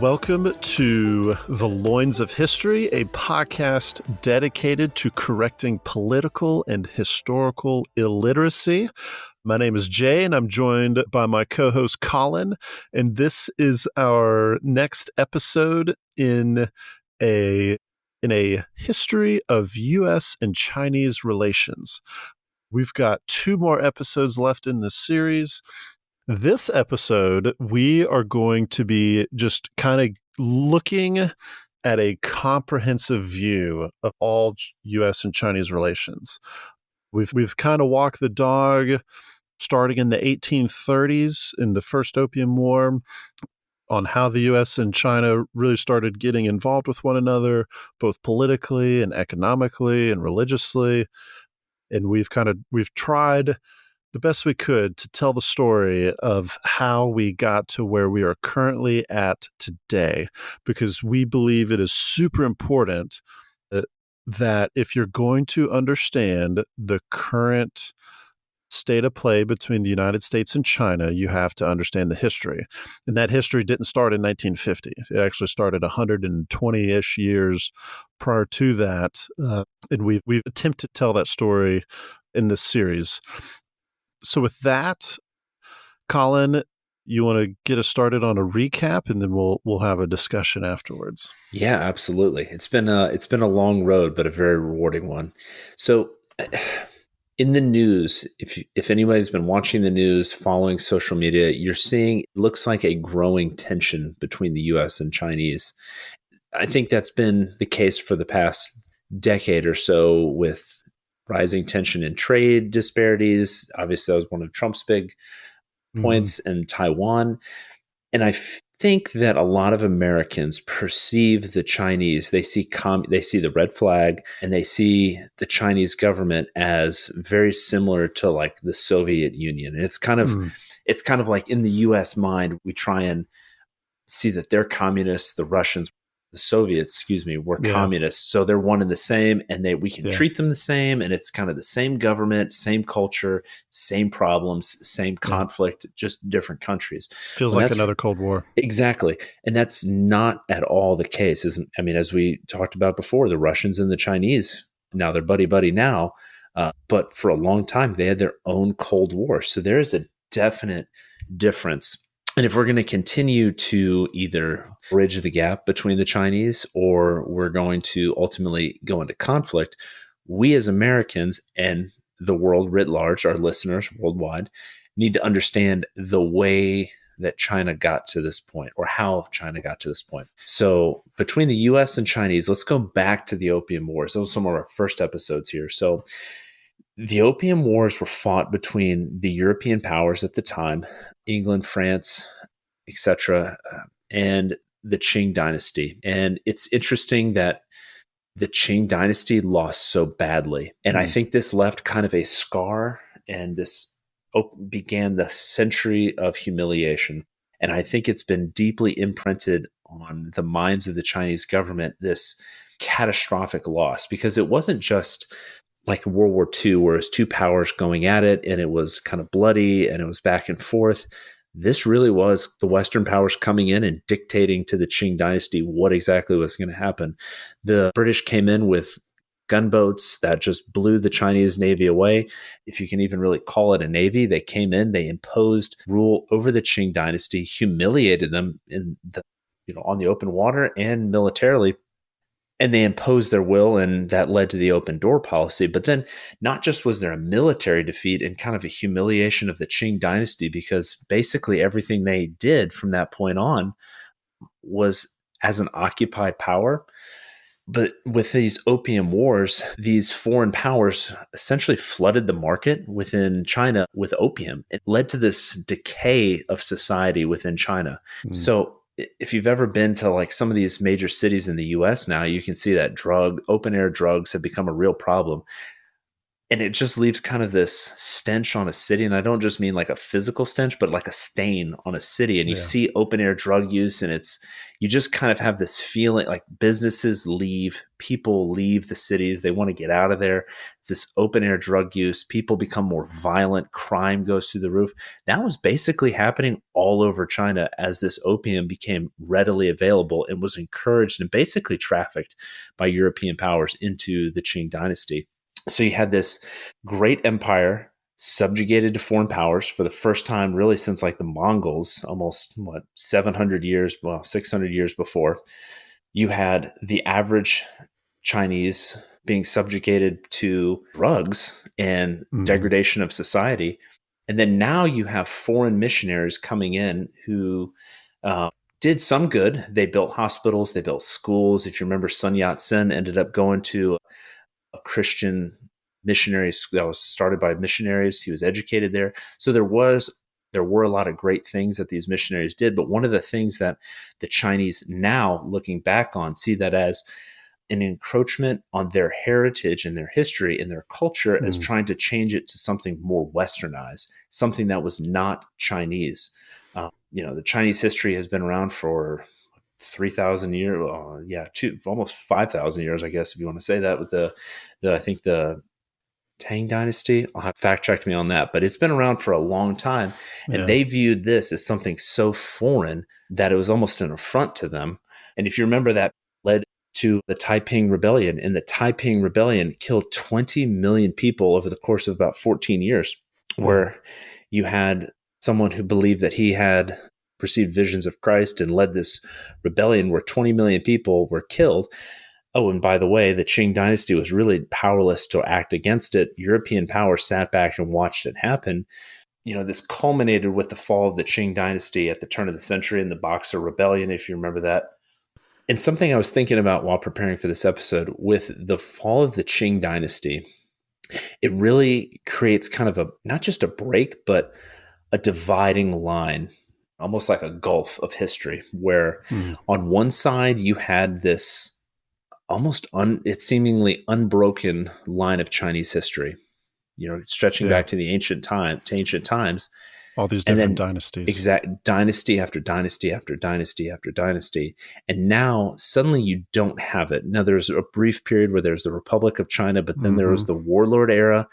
Welcome to the Loins of History, a podcast dedicated to correcting political and historical illiteracy. My name is Jay, and I'm joined by my co-host Collin, and this is our next episode in a history of U.S. and Chinese relations. We've got 2 more episodes left in this series. This episode, we are going to be just kind of looking at a comprehensive view of all U.S. and Chinese relations. We've kind of walked the dog starting in the 1830s in the First Opium War on how the U.S. and China really started getting involved with one another, both politically and economically and religiously. And we've tried the best we could to tell the story of how we got to where we are currently at today, because we believe it is super important that if you're going to understand the current state of play between the United States and China, you have to understand the history. And that history didn't start in 1950. It actually started 120-ish years prior to that. And we've attempted to tell that story in this series. So with that, Collin, you want to get us started on a recap, and then we'll have a discussion afterwards. Yeah, absolutely. It's been a long road, but a very rewarding one. So in the news, if anybody's been watching the news, following social media, you're seeing it looks like a growing tension between the US and Chinese. I think that's been the case for the past decade or so, with rising tension in trade disparities. Obviously, that was one of Trump's big points, in Taiwan. And I think that a lot of Americans perceive the Chinese, they see the red flag, and they see the Chinese government as very similar to like the Soviet Union. And it's kind of like in the US mind, we try and see that they're communists, the Soviets, were communists. So they're one and the same, and we can treat them the same. And it's kind of the same government, same culture, same problems, same conflict, just different countries. Feels like another Cold War. Exactly. And that's not at all the case. As we talked about before, the Russians and the Chinese, now they're buddy-buddy now. But for a long time, they had their own Cold War. So there is a definite difference. And if we're going to continue to either bridge the gap between the Chinese, or we're going to ultimately go into conflict, we as Americans and the world writ large, our listeners worldwide, need to understand the way that China got to this point, or how China got to this point. So between the US and Chinese, let's go back to the Opium Wars. Those are some of our first episodes here. So the Opium Wars were fought between the European powers at the time, England, France, etc., and the Qing dynasty. And it's interesting that the Qing dynasty lost so badly. And I think this left kind of a scar, and this began the century of humiliation. And I think it's been deeply imprinted on the minds of the Chinese government, this catastrophic loss, because it wasn't just like World War II, where it was 2 powers going at it, and it was kind of bloody, and it was back and forth. This really was the Western powers coming in and dictating to the Qing dynasty what exactly was going to happen. The British came in with gunboats that just blew the Chinese Navy away. If you can even really call it a navy, they came in, they imposed rule over the Qing dynasty, humiliated them on the open water and militarily. And they imposed their will, and that led to the open door policy. But then not just was there a military defeat and kind of a humiliation of the Qing dynasty, because basically everything they did from that point on was as an occupied power. But with these Opium Wars, these foreign powers essentially flooded the market within China with opium. It led to this decay of society within China. So if you've ever been to like some of these major cities in the US now, you can see that open air drugs have become a real problem. And it just leaves kind of this stench on a city. And I don't just mean like a physical stench, but like a stain on a city. And you see open air drug use, and you just kind of have this feeling like businesses leave, people leave the cities. They want to get out of there. It's this open air drug use. People become more violent. Crime goes through the roof. That was basically happening all over China as this opium became readily available and was encouraged and basically trafficked by European powers into the Qing dynasty. So you had this great empire subjugated to foreign powers for the first time, really since like the Mongols, almost 700 years, 600 years before. You had the average Chinese being subjugated to drugs and degradation of society. And then now you have foreign missionaries coming in who did some good. They built hospitals, they built schools. If you remember, Sun Yat-sen ended up going to a Christian missionary that was started by missionaries. He was educated there. So there were a lot of great things that these missionaries did. But one of the things that the Chinese now looking back on see that as an encroachment on their heritage and their history and their culture as trying to change it to something more westernized, something that was not Chinese. The Chinese history has been around for 3,000 years, almost 5,000 years, I guess, if you want to say that, with I think the Tang Dynasty. I'll have fact check me on that, but it's been around for a long time. And they viewed this as something so foreign that it was almost an affront to them. And if you remember, that led to the Taiping Rebellion, and the Taiping Rebellion killed 20 million people over the course of about 14 years, where you had someone who believed that he had received visions of Christ and led this rebellion where 20 million people were killed. Oh, and by the way, the Qing dynasty was really powerless to act against it. European powers sat back and watched it happen. This culminated with the fall of the Qing dynasty at the turn of the century and the Boxer Rebellion, if you remember that. And something I was thinking about while preparing for this episode, with the fall of the Qing dynasty, it really creates kind of not just a break, but a dividing line, almost like a gulf of history, where on one side you had this almost it's seemingly unbroken line of Chinese history, stretching back to the ancient times. All these different dynasties. Exact dynasty after dynasty after dynasty after dynasty. And now suddenly you don't have it. Now there's a brief period where there's the Republic of China, but then there was the warlord era.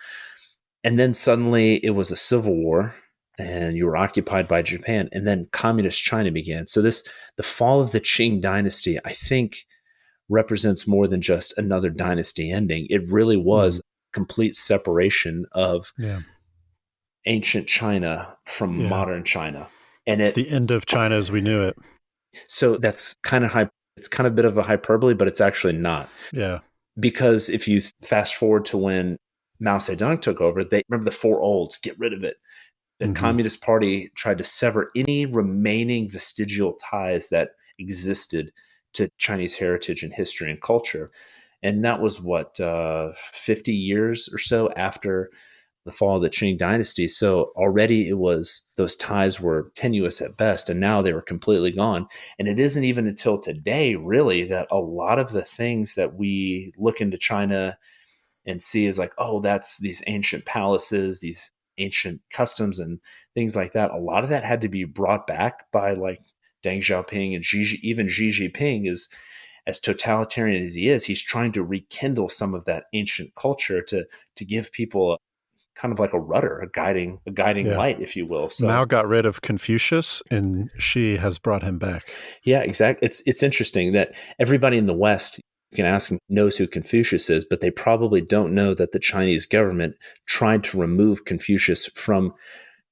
And then suddenly it was a civil war, and you were occupied by Japan, and then communist China began. So the fall of the Qing dynasty, I think, represents more than just another dynasty ending. It really was complete separation of ancient China from modern China. And it's the end of China as we knew it. So that's kind of it's kind of a bit of a hyperbole, but it's actually not. Yeah. Because if you fast forward to when Mao Zedong took over, they remember the four olds, get rid of it. The Communist Party tried to sever any remaining vestigial ties that existed to Chinese heritage and history and culture. And that was 50 years or so after the fall of the Qing dynasty. So already those ties were tenuous at best, and now they were completely gone. And it isn't even until today, really, that a lot of the things that we look into China and see is like, oh, that's these ancient palaces, these ancient customs and things like that. A lot of that had to be brought back by like Deng Xiaoping and even Xi Jinping. As totalitarian as he is, he's trying to rekindle some of that ancient culture to give people kind of like a rudder, a guiding light, if you will. So Mao got rid of Confucius, and Xi has brought him back. Yeah, exactly. It's interesting that everybody in the West, you can ask them, knows who Confucius is, but they probably don't know that the Chinese government tried to remove Confucius from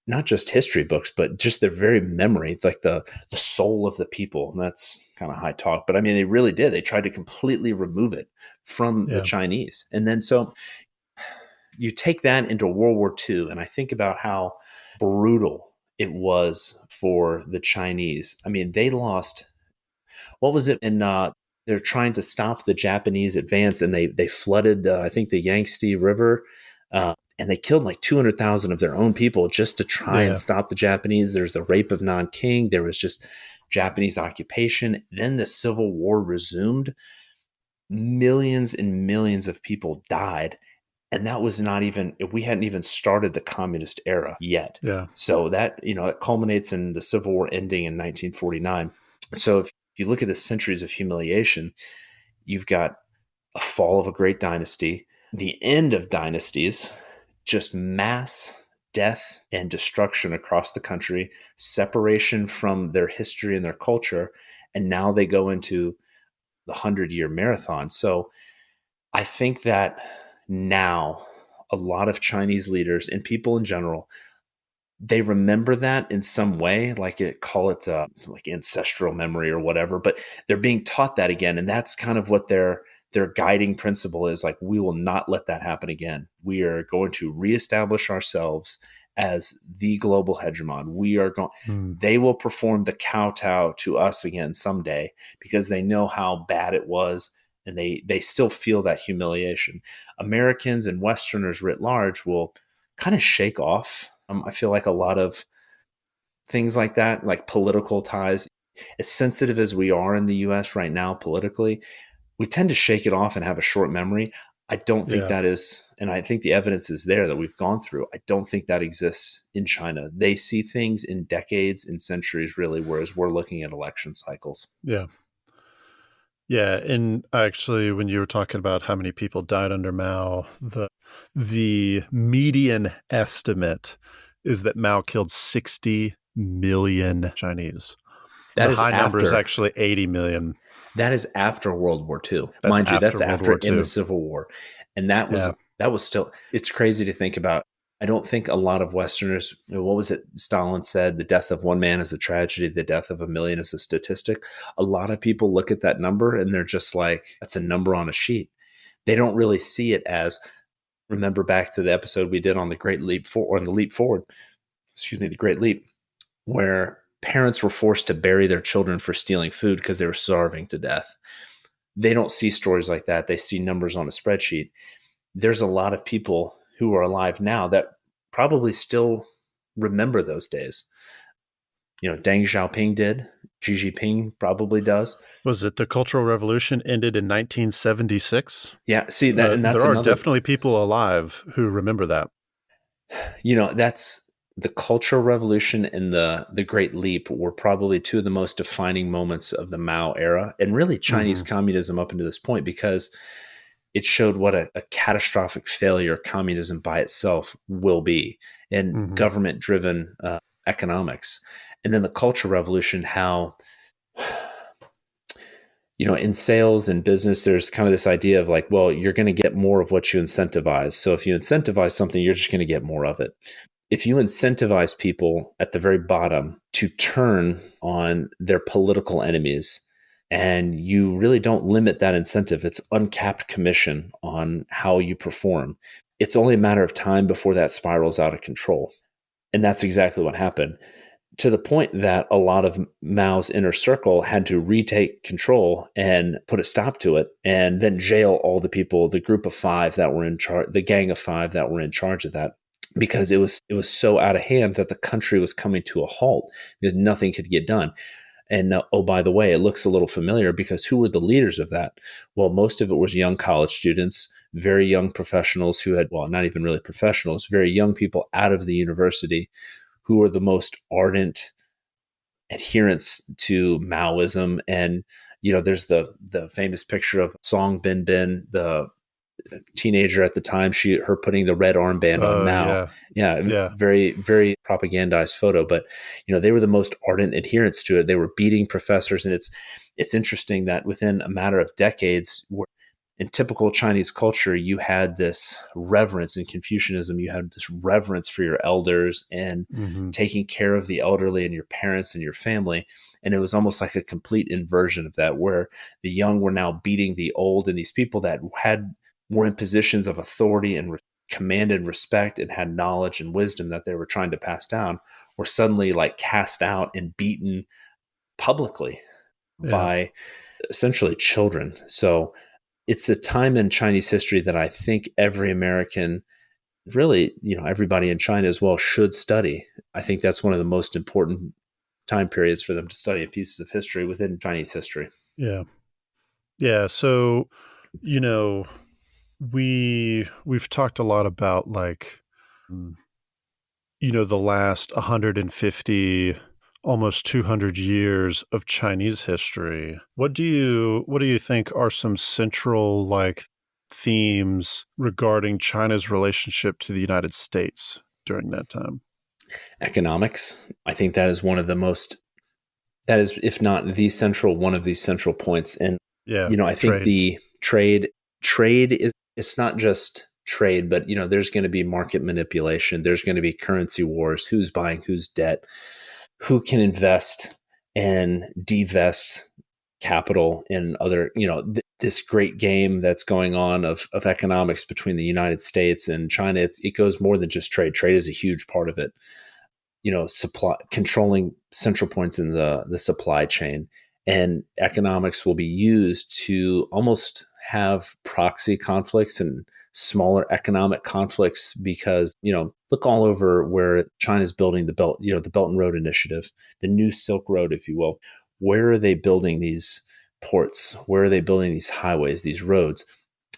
not just history books, but just their very memory. It's like the soul of the people. And that's kind of high talk, but I mean, they really did. They tried to completely remove it from the Chinese. And then so you take that into World War II, and I think about how brutal it was for the Chinese. I mean, they lost, what was it? And they're trying to stop the Japanese advance, and they flooded, I think, the Yangtze River, and they killed like 200,000 of their own people just to try and stop the Japanese. There's the rape of Nanking. There was just Japanese occupation. Then the Civil War resumed. Millions and millions of people died. And that was not even, we hadn't even started the communist era yet. Yeah. So that, it culminates in the Civil War ending in 1949. So if you look at the centuries of humiliation, you've got a fall of a great dynasty, the end of dynasties, just mass death and destruction across the country, separation from their history and their culture, and now they go into the 100-year marathon. So I think that now a lot of Chinese leaders and people in general, they remember that in some way, call it like ancestral memory or whatever, but they're being taught that again. And that's kind of what their guiding principle is. Like, we will not let that happen again. We are going to reestablish ourselves as the global hegemon. We are going, they will perform the kowtow to us again someday, because they know how bad it was. And they still feel that humiliation. Americans and Westerners writ large will kind of shake off. I feel like a lot of things like that, like political ties, as sensitive as we are in the US right now politically, we tend to shake it off and have a short memory. I don't think that is, and I think the evidence is there that we've gone through. I don't think that exists in China. They see things in decades, in centuries, really, whereas we're looking at election cycles. Yeah. Yeah, and actually, when you were talking about how many people died under Mao, the median estimate is that Mao killed 60 million Chinese. That The is high number is after, actually 80 million. that is after World War II. That's Mind you, that's after World after War in II. the Civil War. And that Yeah. was still, it's crazy to think about. I don't think a lot of Westerners, what was it Stalin said, the death of one man is a tragedy, the death of a million is a statistic. A lot of people look at that number and they're just like, that's a number on a sheet. They don't really see it as, remember back to the episode we did on the Great Leap Forward, or the Leap Forward, the Great Leap, where parents were forced to bury their children for stealing food because they were starving to death. They don't see stories like that. They see numbers on a spreadsheet. There's a lot of people who are alive now that probably still remember those days. Deng Xiaoping did. Xi Jinping probably does. Was it the Cultural Revolution ended in 1976? Yeah, see that, and that's there are another. definitely people alive who remember that. That's the Cultural Revolution and the Great Leap were probably two of the most defining moments of the Mao era, and really Chinese communism up until this point, because it showed what a catastrophic failure communism by itself will be, and government-driven economics. And then the Cultural Revolution, how, in sales and business, there's kind of this idea of like, well, you're going to get more of what you incentivize. So if you incentivize something, you're just going to get more of it. If you incentivize people at the very bottom to turn on their political enemies, and you really don't limit that incentive, it's uncapped commission on how you perform, it's only a matter of time before that spirals out of control. And that's exactly what happened, to the point that a lot of Mao's inner circle had to retake control and put a stop to it, and then jail all the people, the group of five that were in charge, the gang of five that were in charge of that, because it was so out of hand that the country was coming to a halt because nothing could get done. And oh, by the way, it looks a little familiar, because who were the leaders of that? Well, most of it was young college students, very young professionals who had, well, not even really professionals, very young people out of the university who were the most ardent adherents to Maoism. And, there's the famous picture of Song Bin, the teenager at the time, her putting the red armband on Mao. Yeah. Very, very propagandized photo, but they were the most ardent adherents to it. They were beating professors. And it's interesting that within a matter of decades, in typical Chinese culture, you had this reverence. In Confucianism, you had this reverence for your elders and taking care of the elderly and your parents and your family. And it was almost like a complete inversion of that, where the young were now beating the old, and these people that were in positions of authority and commanded respect and had knowledge and wisdom that they were trying to pass down were suddenly like cast out and beaten publicly by essentially children. So it's a time in Chinese history that I think every American, really, everybody in China as well, should study. I think that's one of the most important time periods for them to study pieces of history within Chinese history. Yeah. Yeah. So, we've talked a lot about like the last 150 almost 200 years of Chinese history. What do you think are some central like themes regarding China's relationship to the United States during that time? Economics. I think that is one of the most, that is, if not the central, one of these central points. And, Yeah, I think trade. the trade is, it's not just trade, but, there's going to be market manipulation. There's going to be currency wars, who's buying whose debt, who can invest and divest capital in other, this great game that's going on of economics between the United States and China. It goes more than just trade. Trade is a huge part of it. Supply, controlling central points in the supply chain, and economics will be used to almost have proxy conflicts and smaller economic conflicts, because look all over where China's building the belt, the Belt and Road Initiative, the new Silk Road, if you will. Where are they building these ports? Where are they building these highways, these roads?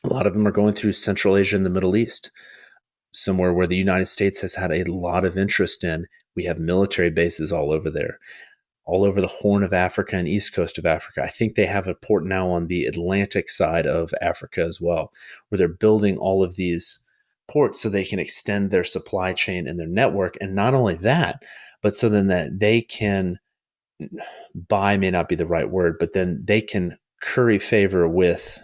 A lot of them are going through Central Asia and the Middle East, somewhere where the United States has had a lot of interest in. We have military bases all over there, all over the Horn of Africa and East Coast of Africa. I think they have a port now on the Atlantic side of Africa as well, where they're building all of these ports so they can extend their supply chain and their network. And not only that, but so then that they can buy, may not be the right word, but then they can curry favor with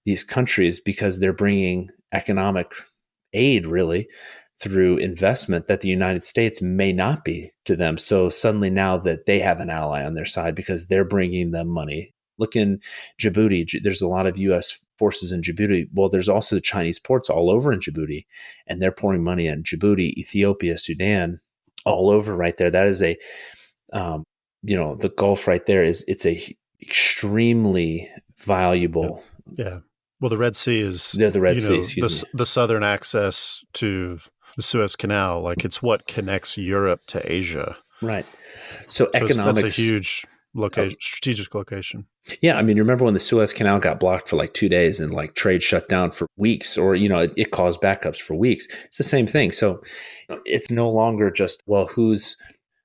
these countries, because they're bringing economic aid, really, through investment that the United States may not be to them. So suddenly now that they have an ally on their side because they're bringing them money. Look in Djibouti. There's a lot of U.S. forces in Djibouti. Well, there's also the Chinese ports all over in Djibouti, and they're pouring money in Djibouti, Ethiopia, Sudan, all over right there. That is the Gulf right there it's a extremely valuable. Yeah. Well, the Red Sea is, The Red Sea, excuse me. the southern access to the Suez Canal. Like it's what connects Europe to Asia. Right. So That's a economics. huge strategic location. Yeah. I mean, you remember when the Suez Canal got blocked for like 2 days and like trade shut down for weeks, or, it caused backups for weeks. It's the same thing. So it's no longer just, well,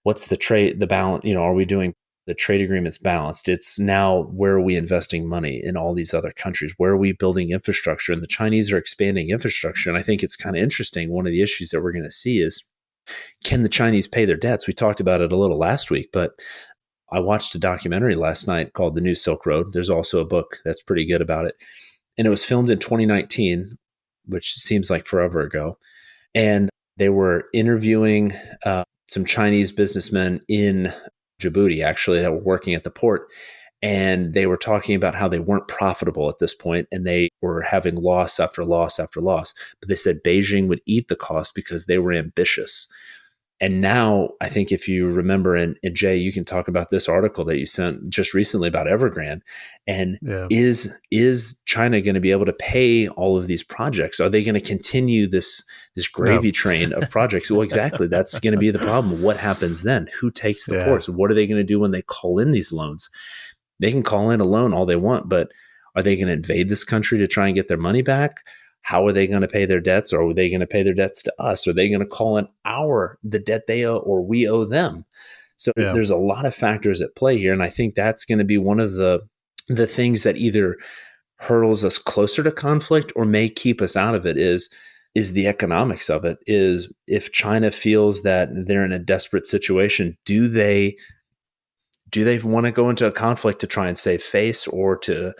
what's the trade, the balance, are we doing the trade agreements balanced? It's now, where are we investing money in all these other countries? Where are we building infrastructure? And the Chinese are expanding infrastructure. And I think it's kind of interesting. One of the issues that we're going to see is, can the Chinese pay their debts? We talked about it a little last week, but I watched a documentary last night called The New Silk Road. There's also a book that's pretty good about it. And it was filmed in 2019, which seems like forever ago. And they were interviewing some Chinese businessmen in Djibouti, actually, that were working at the port. And they were talking about how they weren't profitable at this point, and they were having loss after loss after loss. But they said Beijing would eat the cost because they were ambitious. And now, I think if you remember, and Jay, you can talk about this article that you sent just recently about Evergrande. And is China going to be able to pay all of these projects? Are they going to continue this gravy train of projects? Well, exactly. That's going to be the problem. What happens then? Who takes the ports? What are they going to do when they call in these loans? They can call in a loan all they want, but are they going to invade this country to try and get their money back? How are they going to pay their debts? Or are they going to pay their debts to us? Are they going to call in the debt they owe, or we owe them? So there's a lot of factors at play here. And I think that's going to be one of the things that either hurtles us closer to conflict or may keep us out of it is the economics of it. Is if China feels that they're in a desperate situation, do they want to go into a conflict to try and save face, or to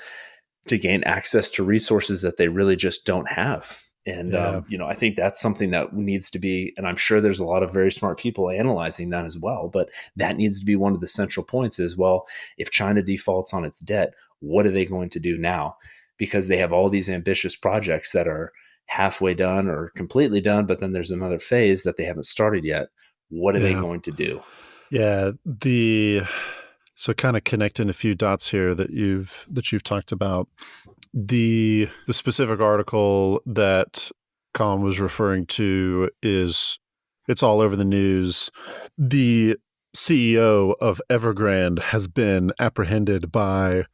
gain access to resources that they really just don't have? And, I think that's something that needs to be, and I'm sure there's a lot of very smart people analyzing that as well, but that needs to be one of the central points as well. If China defaults on its debt, what are they going to do now? Because they have all these ambitious projects that are halfway done or completely done, but then there's another phase that they haven't started yet. What are they going to do? Yeah. So kind of connecting a few dots here that you've talked about. The specific article that Collin was referring to it's all over the news. The CEO of Evergrande has been apprehended by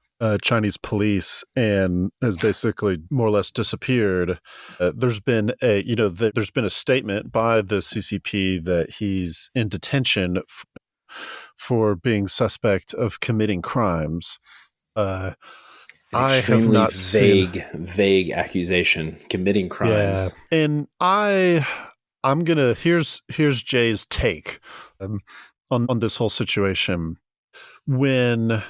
Chinese police and has basically more or less disappeared. There's been there's been a statement by the CCP that he's in detention for being suspect of committing crimes. An I have extremely not seen. vague accusation, committing Yeah, crimes. and I'm gonna here's Jay's take on this whole situation. When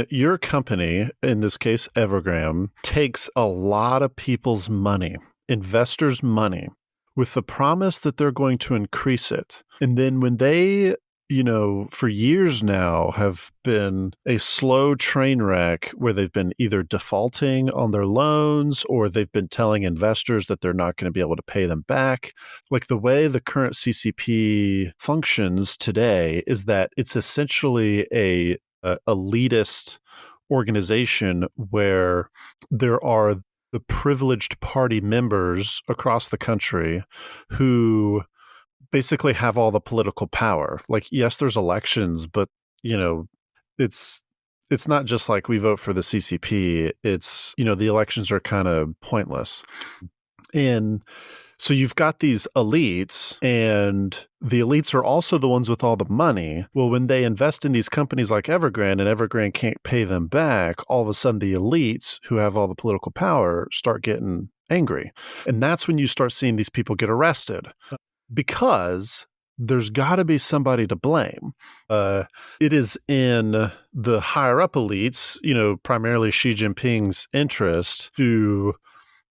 your company, in this case Evergrande, takes a lot of people's money, investors' money, with the promise that they're going to increase it, and then when they, for years now have been a slow train wreck where they've been either defaulting on their loans or they've been telling investors that they're not going to be able to pay them back. Like the way the current CCP functions today is that it's essentially a elitist organization where there are the privileged party members across the country who basically have all the political power. Like, yes, there's elections, but you know, it's it's not just like we vote for the CCP. It's, the elections are kind of pointless. And so you've got these elites, and the elites are also the ones with all the money. Well, when they invest in these companies like Evergrande and Evergrande can't pay them back, all of a sudden the elites who have all the political power start getting angry. And that's when you start seeing these people get arrested, because there's got to be somebody to blame. It is in the higher up elites, primarily Xi Jinping's interest to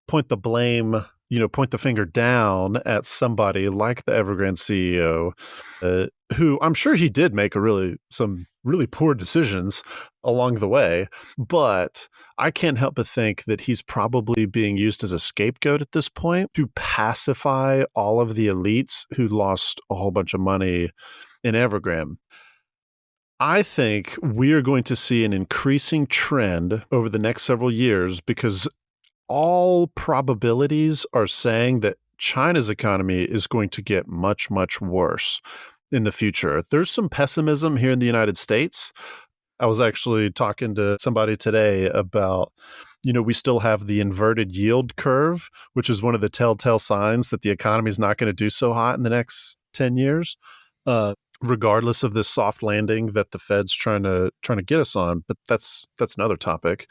point the blame, point the finger down at somebody like the Evergrande CEO, who I'm sure he did make some really poor decisions along the way, but I can't help but think that he's probably being used as a scapegoat at this point to pacify all of the elites who lost a whole bunch of money in Evergrande. I think we are going to see an increasing trend over the next several years, because all probabilities are saying that China's economy is going to get much, much worse in the future. There's some pessimism here in the United States. I was actually talking to somebody today about, we still have the inverted yield curve, which is one of the telltale signs that the economy is not going to do so hot in the next 10 years, regardless of this soft landing that the Fed's trying to get us on. But that's another topic.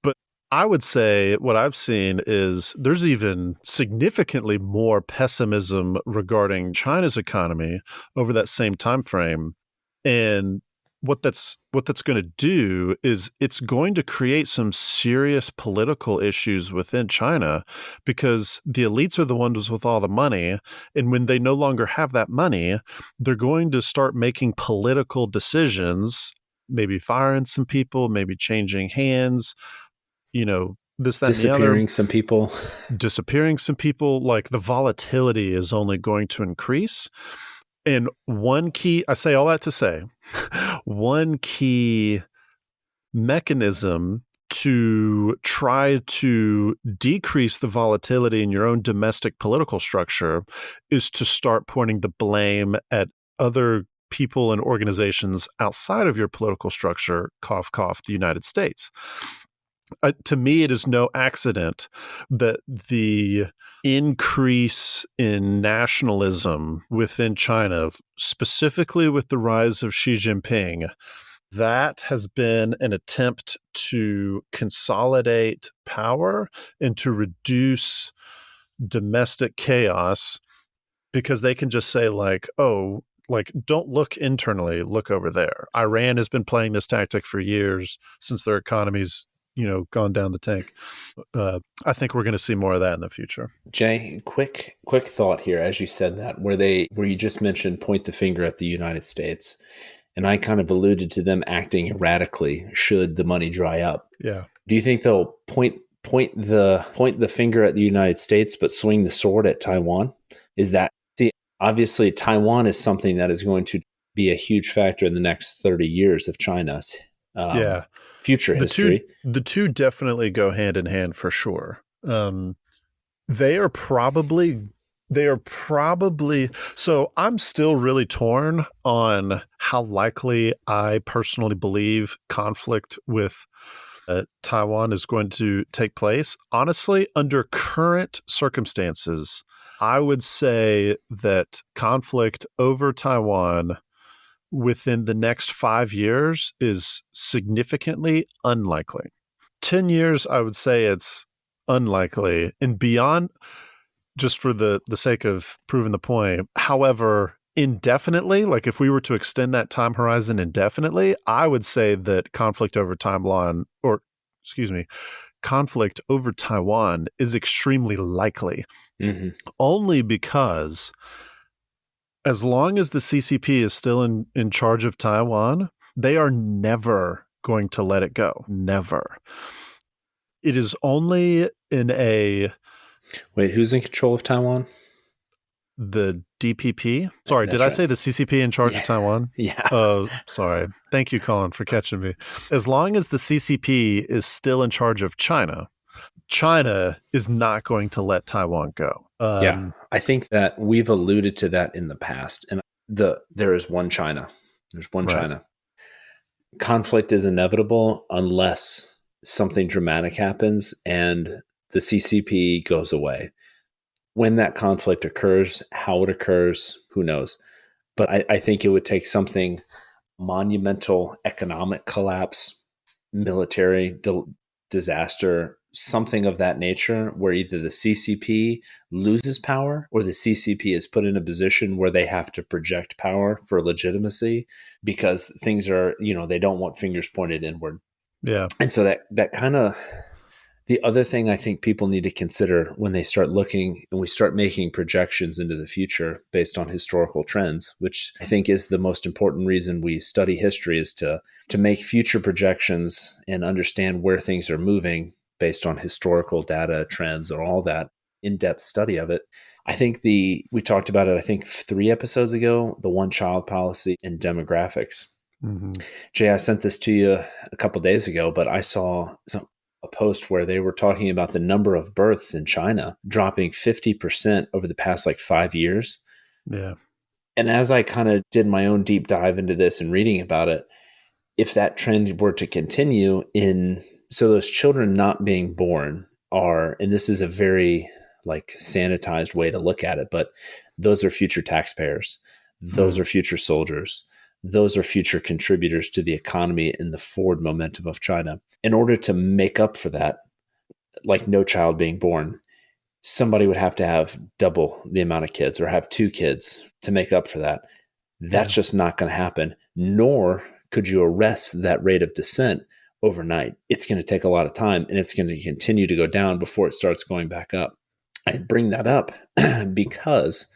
But I would say what I've seen is there's even significantly more pessimism regarding China's economy over that same time frame. And what that's going to do is it's going to create some serious political issues within China, because the elites are the ones with all the money. And when they no longer have that money, they're going to start making political decisions, maybe firing some people, maybe changing hands, this, that, and the other. Disappearing some people. Like, the volatility is only going to increase. And I say all that to say, one key mechanism to try to decrease the volatility in your own domestic political structure is to start pointing the blame at other people and organizations outside of your political structure, cough, cough, the United States. To me, it is no accident that the increase in nationalism within China, specifically with the rise of Xi Jinping, that has been an attempt to consolidate power and to reduce domestic chaos, because they can just say, don't look internally, look over there. Iran has been playing this tactic for years, since their economy's gone down the tank. I think we're going to see more of that in the future. Jay, quick thought here. As you said that, where you just mentioned point the finger at the United States, and I kind of alluded to them acting erratically should the money dry up. Yeah. Do you think they'll point the finger at the United States but swing the sword at Taiwan? Obviously Taiwan is something that is going to be a huge factor in the next 30 years of China's future history. The two definitely go hand in hand for sure. They are probably They are probably, so I'm still really torn on how likely I personally believe conflict with Taiwan is going to take place. Honestly, under current circumstances, I would say that conflict over Taiwan within the next 5 years is significantly unlikely. 10 years, I would say it's unlikely. And beyond, just for the sake of proving the point, however, indefinitely, like if we were to extend that time horizon indefinitely, I would say that conflict over Taiwan is extremely likely. Mm-hmm. Only because as long as the CCP is still in charge of Taiwan, they are never going to let it go. Never. It is only in a... Wait, who's in control of Taiwan? The DPP? Sorry, did I say the CCP in charge of Taiwan? Yeah. Oh, sorry. Thank you, Collin, for catching me. As long as the CCP is still in charge of China, China is not going to let Taiwan go. Yeah, I think that we've alluded to that in the past. And there is one China. There's one China. Conflict is inevitable unless something dramatic happens and the CCP goes away. When that conflict occurs, how it occurs, who knows? But I think it would take something monumental, economic collapse, military disaster, something of that nature, where either the CCP loses power or the CCP is put in a position where they have to project power for legitimacy because things are, they don't want fingers pointed inward. Yeah. And so that kind of... The other thing I think people need to consider when they start looking and we start making projections into the future based on historical trends, which I think is the most important reason we study history, is to make future projections and understand where things are moving based on historical data, trends, and all that in-depth study of it. I think we talked about it, I think 3 episodes ago, the one-child policy and demographics. Mm-hmm. Jay, I sent this to you a couple days ago, but I saw a post where they were talking about the number of births in China dropping 50% over the past 5 years. Yeah. And as I kind of did my own deep dive into this and reading about it, if that trend were to continue so those children not being born are, and this is a very sanitized way to look at it, but those are future taxpayers. Those are future soldiers. Those are future contributors to the economy and the forward momentum of China. In order to make up for that, no child being born, somebody would have to have double the amount of kids or have 2 kids to make up for that. That's just not going to happen, nor could you arrest that rate of descent overnight. It's going to take a lot of time, and it's going to continue to go down before it starts going back up. I bring that up because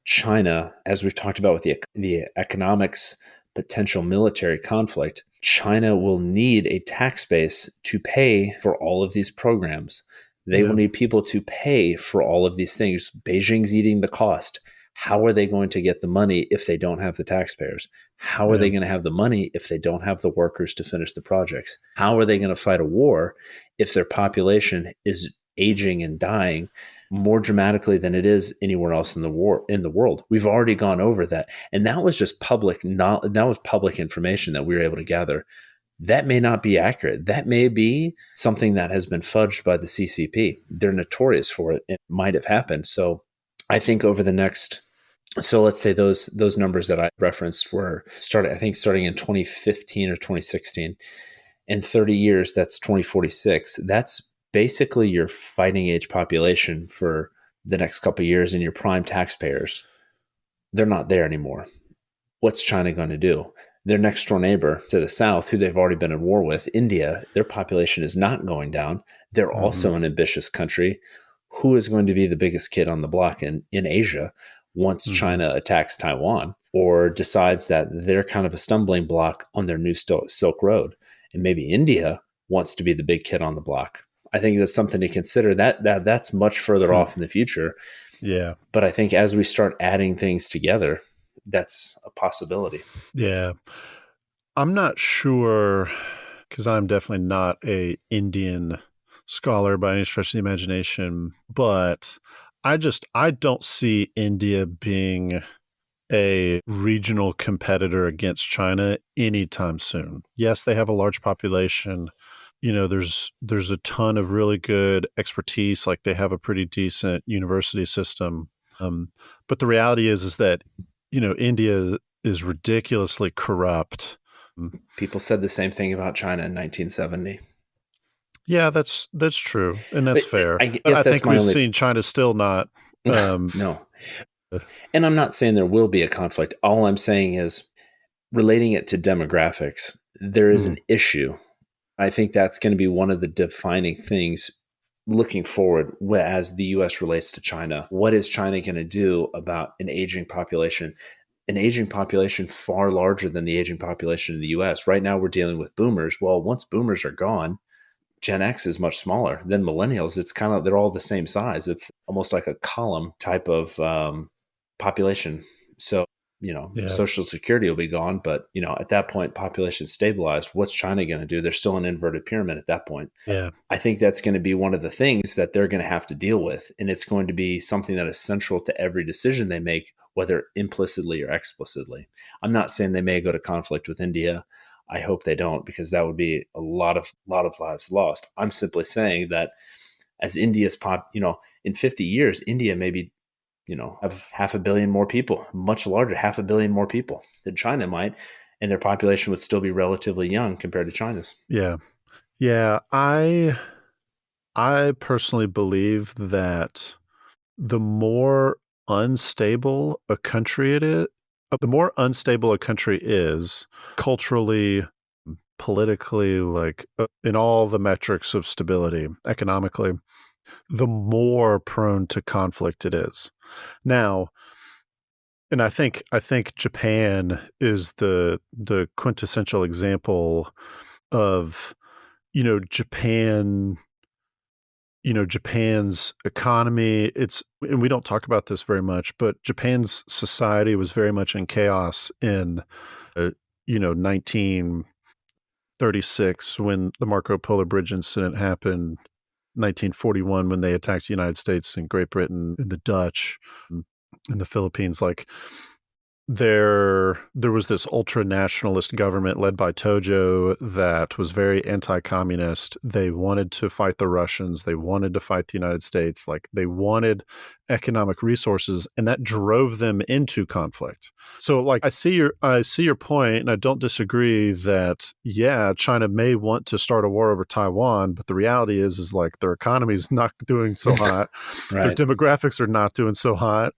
China, as we've talked about with the economics, potential military conflict, China will need a tax base to pay for all of these programs. They will need people to pay for all of these things. Beijing's eating the cost. How are they going to get the money if they don't have the taxpayers? How are they going to have the money if they don't have the workers to finish the projects? How are they going to fight a war if their population is aging and dying more dramatically than it is anywhere else in the world? We've already gone over that. And that was just public information that we were able to gather. That may not be accurate. That may be something that has been fudged by the CCP. They're notorious for it. It might have happened. So I think over the next, so let's say those numbers that I referenced were starting in 2015 or 2016. In 30 years, that's 2046. That's basically your fighting age population for the next couple of years, and your prime taxpayers. They're not there anymore. What's China going to do? Their next door neighbor to the south, who they've already been at war with, India, their population is not going down. They're also an ambitious country. Who is going to be the biggest kid on the block in Asia once China attacks Taiwan or decides that they're kind of a stumbling block on their new Silk Road? And maybe India wants to be the big kid on the block. I think that's something to consider. That's much further off in the future. Yeah. But I think as we start adding things together, that's a possibility. Yeah. I'm not sure, because I'm definitely not a Indian scholar by any stretch of the imagination, but I don't see India being a regional competitor against China anytime soon. Yes, they have a large population. There's a ton of really good expertise. Like they have a pretty decent university system. But the reality is that India is ridiculously corrupt. People said the same thing about China in 1970. Yeah, that's true, and that's But fair. I But I guess that's think my we've only. seen China still not. No. And I'm not saying there will be a conflict. All I'm saying is relating it to demographics, there is an issue. I think that's going to be one of the defining things looking forward as the US relates to China. What is China going to do about an aging population? An aging population far larger than the aging population in the US. Right now, we're dealing with boomers. Well, once boomers are gone, Gen X is much smaller than millennials. It's kind of, they're all the same size. It's almost like a column type of population. So, Yeah, Social Security will be gone, but, at that point, population stabilized. What's China going to do? They're still an inverted pyramid at that point. yeah, I think that's going to be one of the things that they're going to have to deal with. And it's going to be something that is central to every decision they make, whether implicitly or explicitly. I'm not saying they may go to conflict with India. I hope they don't, because that would be a lot of lives lost. I'm simply saying that as India's in 50 years, India maybe, have 500 million more people, much larger, 500 million more people than China might, and their population would still be relatively young compared to China's. yeah, yeah. I personally believe that the more unstable a country it is, the more unstable a country is culturally, politically, like in all the metrics of stability, economically, the more prone to conflict it is. Now, and I think Japan is the quintessential example of Japan, Japan's economy. And we don't talk about this very much, but Japan's society was very much in chaos in 1936 when the Marco Polo Bridge incident happened, 1941 when they attacked the United States and Great Britain and the Dutch and the Philippines. Like there was this ultra nationalist government led by Tojo that was very anti-communist. They wanted to fight the Russians. They wanted to fight the United States. Like they wanted economic resources, and that drove them into conflict. So like I see your point, and I don't disagree that China may want to start a war over Taiwan, but the reality is like their economy is not doing so hot. Their Right. demographics are not doing so hot.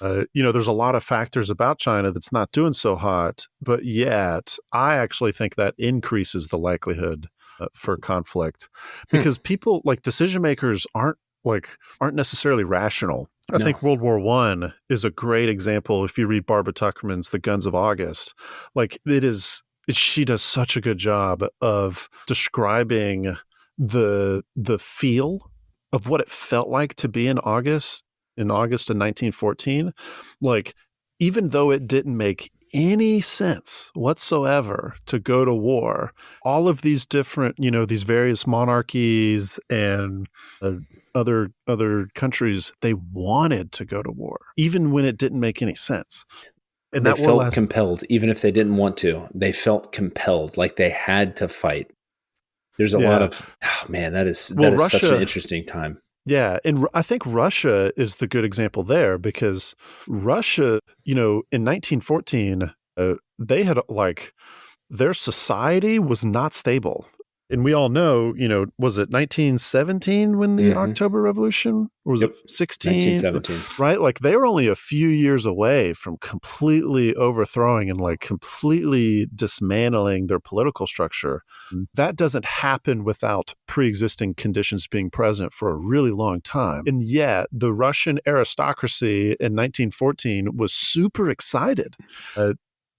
There's a lot of factors about China that's not doing so hot, but yet I actually think that increases the likelihood for conflict because people like decision makers aren't necessarily rational. I No. think World War I is a great example. If you read Barbara Tuchman's The Guns of August, like she does such a good job of describing the feel of what it felt like to be in August of 1914. Like, even though it didn't make any sense whatsoever to go to war, all of these different, these various monarchies and other countries, they wanted to go to war, even when it didn't make any sense. And They that war felt lasted. compelled, even if they didn't want to. They felt compelled, like they had to fight. There's a lot Yeah. of that is Well, such an Russia. interesting time. Yeah, and I think Russia is the good example there because Russia, in 1914, they had their society was not stable. And we all know, was it 1917 when the October Revolution? Or was it 16? 1917. Right? Like they were only a few years away from completely overthrowing and like completely dismantling their political structure. That doesn't happen without pre-existing conditions being present for a really long time. And yet the Russian aristocracy in 1914 was super excited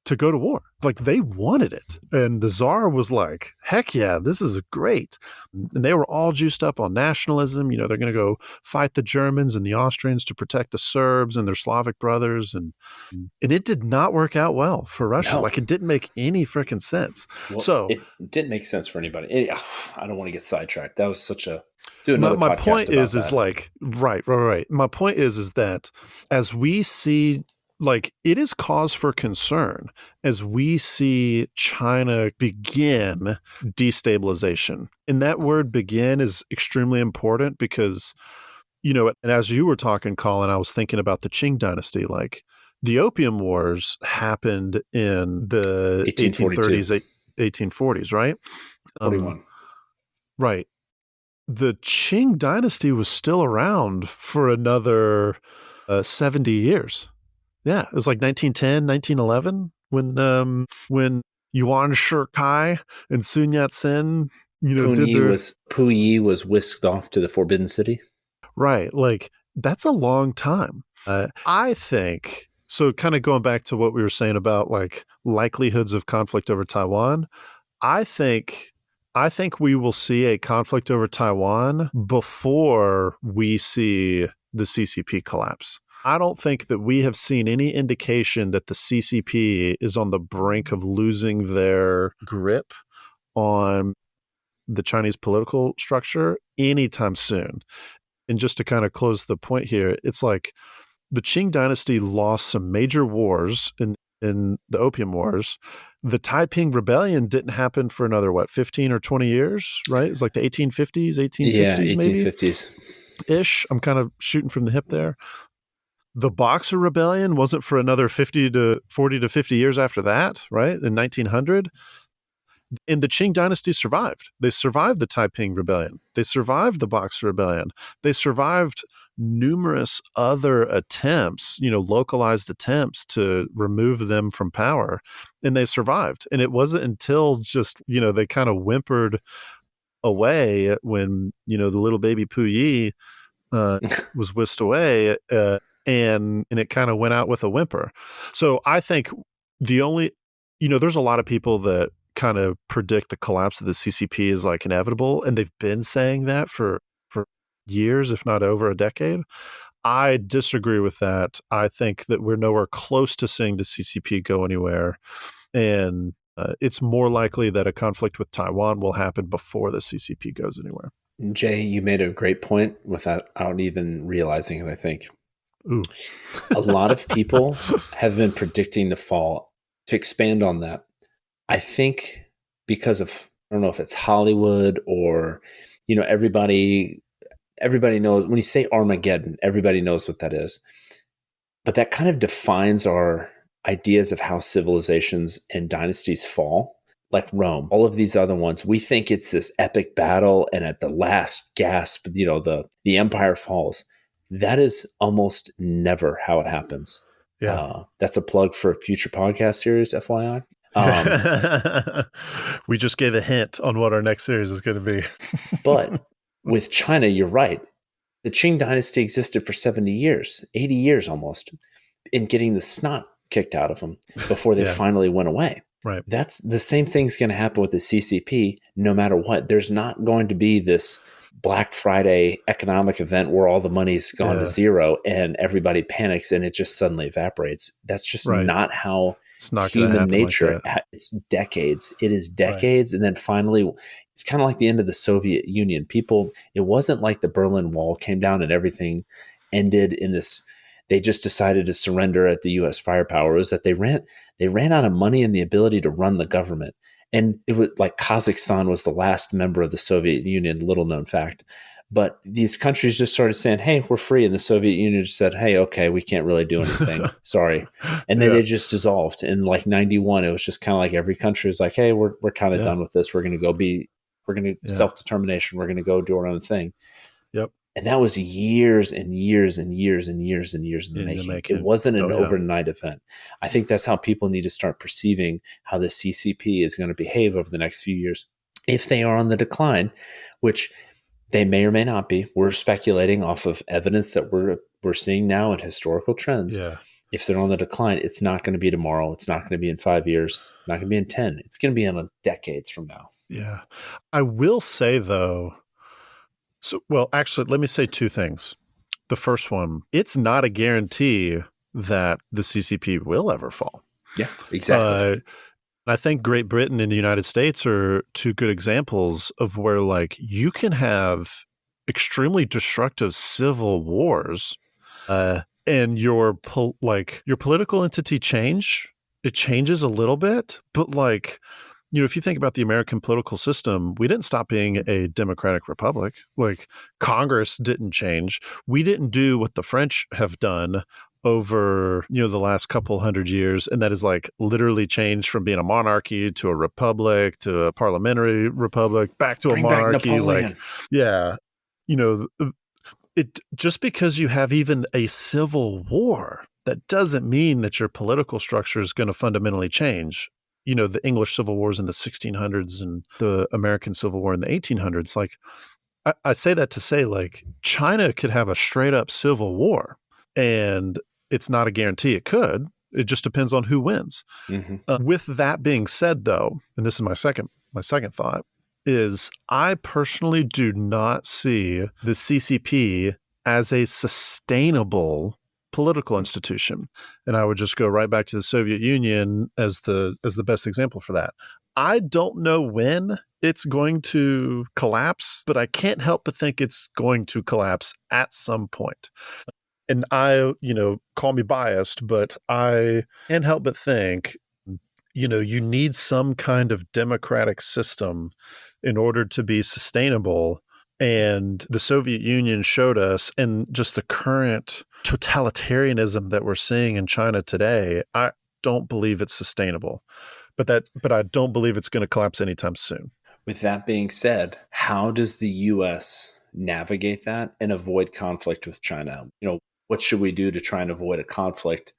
to go to war. Like, they wanted it. And the Tsar was like, heck yeah, this is great. And they were all juiced up on nationalism. They're going to go fight the Germans and the Austrians to protect the Serbs and their Slavic brothers. And it did not work out well for Russia. No. Like, it didn't make any freaking sense. Well, so it didn't make sense for anybody. I don't want to get sidetracked. That was such a do another my podcast point about is that. like right. My point is that as we see, like, it is cause for concern as we see China begin destabilization. And that word begin is extremely important because, and as you were talking, Colin, I was thinking about the Qing dynasty. Like, the Opium Wars happened in the 1830s, 1840s, right? 41. Right. The Qing dynasty was still around for another 70 years. Yeah, it was like 1910, 1911 when Yuan Shikai and Sun Yat-sen, Puyi was whisked off to the Forbidden City. Right. Like, that's a long time. I think, so kind of going back to what we were saying about like likelihoods of conflict over Taiwan, I think we will see a conflict over Taiwan before we see the CCP collapse. I don't think that we have seen any indication that the CCP is on the brink of losing their grip on the Chinese political structure anytime soon. And just to kind of close the point here, it's like the Qing dynasty lost some major wars in the Opium Wars. The Taiping Rebellion didn't happen for another, 15 or 20 years, right? It's like the 1850s, 1860s, maybe? 1850s-ish. I'm kind of shooting from the hip there. The Boxer Rebellion wasn't for another 40 to 50 years after that, right? In 1900. And the Qing dynasty survived. They survived the Taiping Rebellion. They survived the Boxer Rebellion. They survived numerous other attempts, localized attempts to remove them from power. And they survived. And it wasn't until just, they kind of whimpered away when, the little baby Puyi was whisked away. And it kind of went out with a whimper. So I think there's a lot of people that kind of predict the collapse of the CCP is like inevitable. And they've been saying that for years, if not over a decade. I disagree with that. I think that we're nowhere close to seeing the CCP go anywhere. And it's more likely that a conflict with Taiwan will happen before the CCP goes anywhere. Jay, you made a great point without even realizing it, I think. Ooh. A lot of people have been predicting the fall. To expand on that, I think because of, I don't know if it's Hollywood or, everybody knows when you say Armageddon, everybody knows what that is. But that kind of defines our ideas of how civilizations and dynasties fall. Like Rome, all of these other ones, we think it's this epic battle, and at the last gasp, the empire falls. That is almost never how it happens. Yeah. That's a plug for a future podcast series, FYI. We just gave a hint on what our next series is going to be. But with China, you're right. The Qing dynasty existed for 70 years, 80 years almost, in getting the snot kicked out of them before they finally went away. Right. That's the same thing's going to happen with the CCP no matter what. There's not going to be this Black Friday economic event where all the money's gone to zero and everybody panics and it just suddenly evaporates. That's just not how human nature. It's decades. It is decades. Right. And then finally, it's kind of like the end of the Soviet Union. It wasn't like the Berlin Wall came down and everything ended in this. They just decided to surrender at the U.S. firepower. It was that they ran out of money and the ability to run the government. And it was like Kazakhstan was the last member of the Soviet Union, little known fact. But these countries just started saying, hey, we're free. And the Soviet Union just said, hey, okay, we can't really do anything. Sorry. And then they just dissolved. In like 91, it was just kind of like every country was like, hey, we're kind of done with this. We're going to self-determination. We're going to go do our own thing. Yep. And that was years and years and years and years and years in the making. It wasn't an overnight event. I think that's how people need to start perceiving how the CCP is going to behave over the next few years. If they are on the decline, which they may or may not be. We're speculating off of evidence that we're seeing now in historical trends. Yeah. if they're on the decline, it's not going to be tomorrow. It's not going to be in 5 years. It's not going to be in 10. It's going to be in decades from now. Yeah. I will say, though, well, actually, let me say two things. The first one, it's not a guarantee that the CCP will ever fall. Yeah, exactly. I think Great Britain and the United States are two good examples of where, like, you can have extremely destructive civil wars, and your political entity it changes a little bit, but like, if you think about the American political system, we didn't stop being a democratic republic. Like, Congress didn't change. We didn't do what the French have done over, the last couple hundred years. And that is like literally changed from being a monarchy to a republic to a parliamentary republic, back to Bring a monarchy. Back Napoleon. Like, yeah, it just because you have even a civil war, that doesn't mean that your political structure is going to fundamentally change. The English Civil Wars in the 1600s and the American Civil War in the 1800s. Like, I say that to say, like, China could have a straight up civil war, and it's not a guarantee it could. It just depends on who wins. Mm-hmm. With that being said, though, and this is my second thought, is I personally do not see the CCP as a sustainable political institution. And I would just go right back to the Soviet Union as the best example for that. I don't know when it's going to collapse, but I can't help but think it's going to collapse at some point. And I, call me biased, but I can't help but think, you need some kind of democratic system in order to be sustainable. And the Soviet Union showed us, and just the current totalitarianism that we're seeing in China today, I don't believe it's sustainable. But I don't believe it's going to collapse anytime soon. With that being said, how does the U.S. navigate that and avoid conflict with China? What should we do to try and avoid a conflict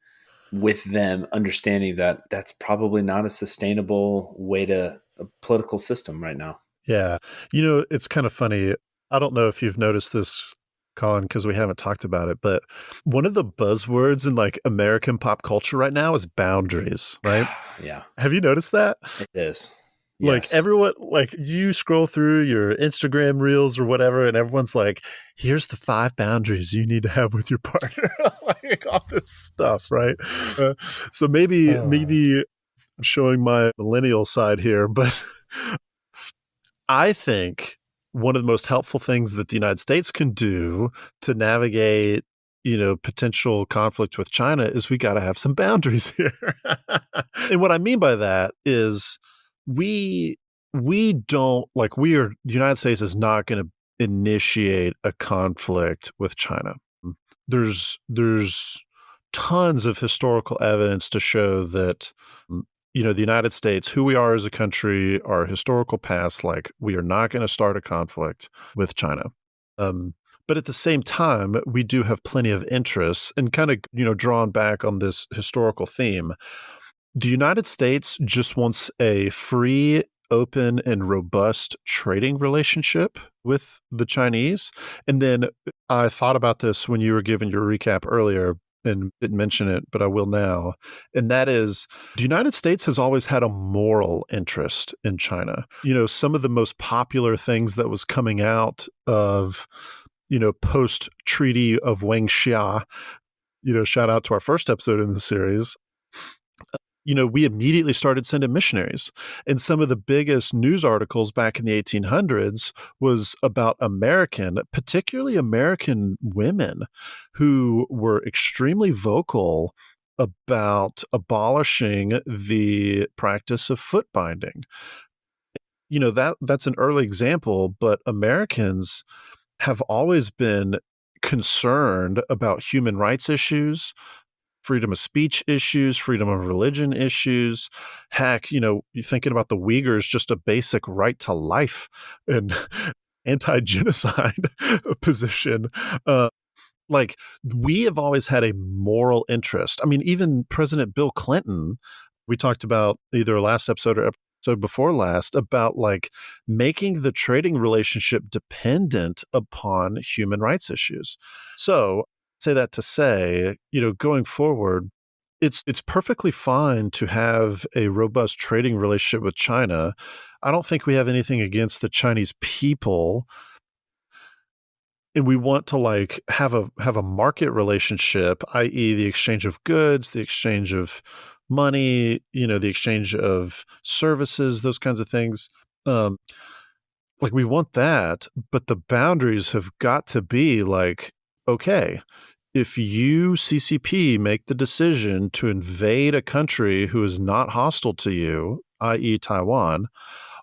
with them, understanding that that's probably not a sustainable way to a political system right now? Yeah. It's kind of funny. I don't know if you've noticed this, Collin, because we haven't talked about it, but one of the buzzwords in like American pop culture right now is boundaries, right? Yeah. Have you noticed that? It is. Like, yes. Everyone, like, you scroll through your Instagram reels or whatever, and everyone's like, here's the 5 boundaries you need to have with your partner. Like, all this stuff, right? So maybe I'm showing my millennial side here, but I think one of the most helpful things that the United States can do to navigate, potential conflict with China is we got to have some boundaries here. And what I mean by that is the United States is not going to initiate a conflict with China. There's tons of historical evidence to show that the United States, who we are as a country, our historical past, like, we are not going to start a conflict with China. But at the same time, we do have plenty of interests, and kind of, drawn back on this historical theme. The United States just wants a free, open, and robust trading relationship with the Chinese. And then I thought about this when you were giving your recap earlier, and didn't mention it, but I will now. And that is, the United States has always had a moral interest in China. Some of the most popular things that was coming out of, post-Treaty of Wangxia, shout out to our first episode in the series, we immediately started sending missionaries. And some of the biggest news articles back in the 1800s was about particularly American women, who were extremely vocal about abolishing the practice of foot binding. That's an early example, but Americans have always been concerned about human rights issues, freedom of speech issues, freedom of religion issues. Heck, you're thinking about the Uyghurs, just a basic right to life and anti-genocide position. Like, we have always had a moral interest. I mean, even President Bill Clinton, we talked about either last episode or episode before last, about like making the trading relationship dependent upon human rights issues. So say that to say, going forward, it's perfectly fine to have a robust trading relationship with China. I don't think we have anything against the Chinese people, and we want to like have a market relationship, i.e. the exchange of goods, the exchange of money, the exchange of services, those kinds of things. Like we want that, but the boundaries have got to be like, okay, if you CCP make the decision to invade a country who is not hostile to you, i.e. Taiwan,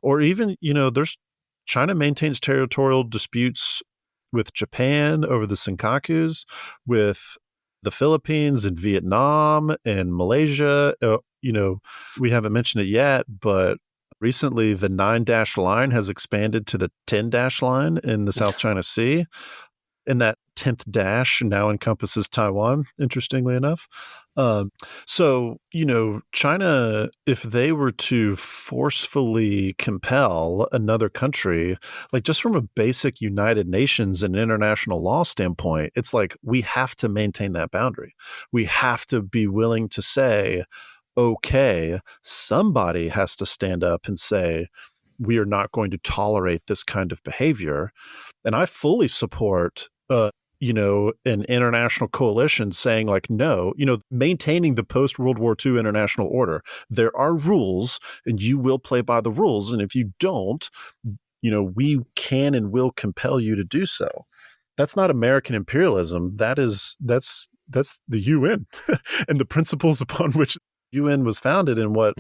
or even, there's China maintains territorial disputes with Japan over the Senkakus, with the Philippines and Vietnam and Malaysia. We haven't mentioned it yet, but recently the 9-dash line has expanded to the 10-dash line in the South China Sea. And that 10th dash now encompasses Taiwan, interestingly enough. So, China, if they were to forcefully compel another country, like just from a basic United Nations and international law standpoint, it's like we have to maintain that boundary. We have to be willing to say, okay, somebody has to stand up and say, we are not going to tolerate this kind of behavior. And I fully support, an international coalition saying like, no, maintaining the post-World War II international order. There are rules and you will play by the rules. And if you don't, we can and will compel you to do so. That's not American imperialism. That's the UN and the principles upon which UN was founded and what,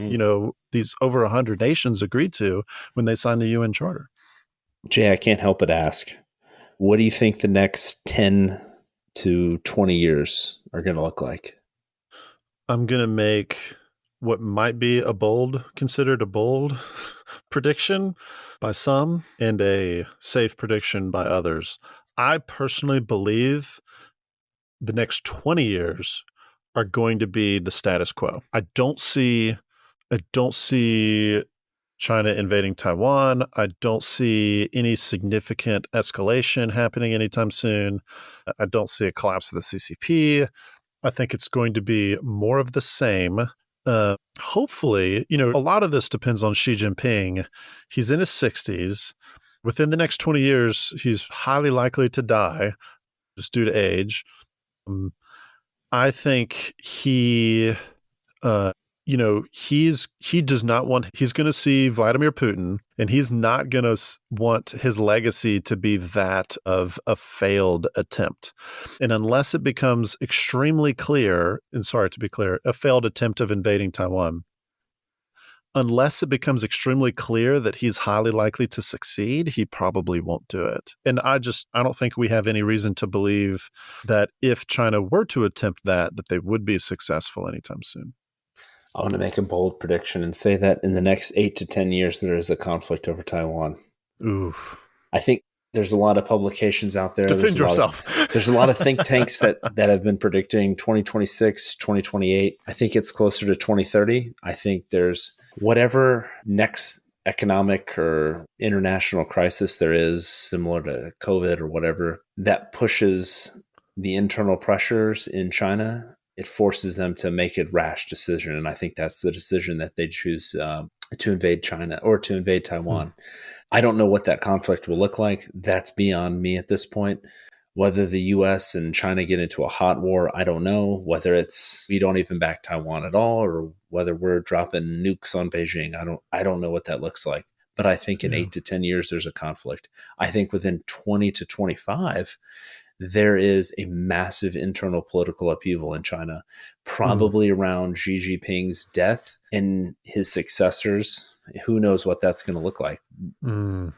these over 100 nations agreed to when they signed the UN Charter. Jay, I can't help but ask, what do you think the next 10 to 20 years are going to look like? I'm going to make what might be considered a bold prediction by some and a safe prediction by others. I personally believe the next 20 years are going to be the status quo. I don't see China invading Taiwan. I don't see any significant escalation happening anytime soon. I don't see a collapse of the CCP. I think it's going to be more of the same. Hopefully, a lot of this depends on Xi Jinping. He's in his 60s. Within the next 20 years, he's highly likely to die just due to age. I think he does not want, he's going to see Vladimir Putin, and he's not going to want his legacy to be that of a failed attempt. And unless it becomes extremely clear, and sorry to be clear, a failed attempt of invading Taiwan, unless it becomes extremely clear that he's highly likely to succeed, he probably won't do it. And I don't think we have any reason to believe that if China were to attempt that they would be successful anytime soon. I want to make a bold prediction and say that in the next 8 to 10 years, there is a conflict over Taiwan. Oof. I think there's a lot of publications out there. Defend yourself. There's a lot of think tanks that have been predicting 2026, 2028. I think it's closer to 2030. I think there's whatever next economic or international crisis there is, similar to COVID or whatever, that pushes the internal pressures in China. It forces them to make a rash decision. And I think that's the decision that they choose to invade China or to invade Taiwan. I don't know what that conflict will look like. That's beyond me at this point. Whether the US and China get into a hot war, I don't know. Whether it's we don't even back Taiwan at all, or whether we're dropping nukes on Beijing. I don't know what that looks like. But I think in 8 to 10 years, there's a conflict. I think within 20 to 25, there is a massive internal political upheaval in China, probably around Xi Jinping's death and his successors. Who knows what that's going to look like?